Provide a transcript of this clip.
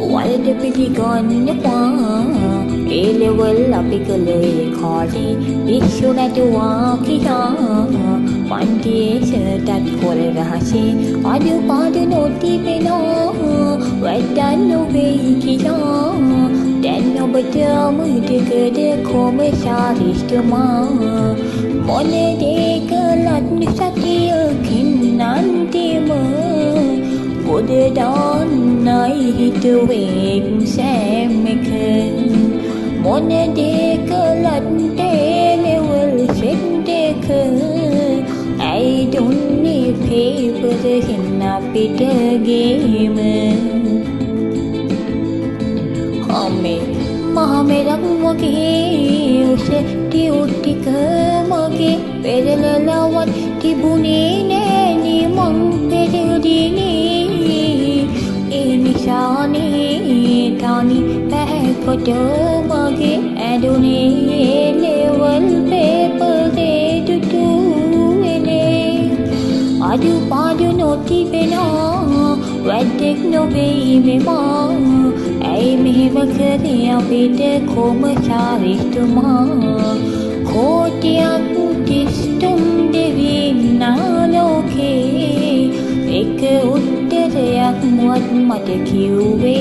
වලට පිළිගන්නවා ඒ ලෙවල් අපි කළේ කාලේ වික්ෂු නැතුවා කියා පන්තියේ ෂර්ටත් හොර රහසේ අඩුපාඩු නොතිබෙනවා වැඩක් නොවෙයි කියා දැන් ඔබට මුදකද කොමසාරිස්තුමා මොන දේ කළත් සතියකින් අන්තිම ගොඩ දාන්නයි හිතුවේ සෑම එක මොන දේ කළත් ලෙවල් සෙට් එක ඇයි දුන්නේ පේපර් හින්න අපිට ගේම අම්මේ මහමෙරක් වගේ උස ටික මගේ පෙරලලවත් තිබුණේ නෑනේ මං පෙරදිනේ ඒ නිසානේ තනි පැහැකොට මගේ ඇඩුනේ ලෙවල් පේපරේ දුටුවෙනේ අඩුපාඩු නොතිබෙනවා වැඩක් නොවෙයි මෙමා ඇයි මෙහෙම කරේ අපිට කොමසාරිස්තුමා කෝටියක් තිස්තුම් දෙවියන්නා ලෝකේ එක උත්තරයක් මුවත් මට කිව්වේ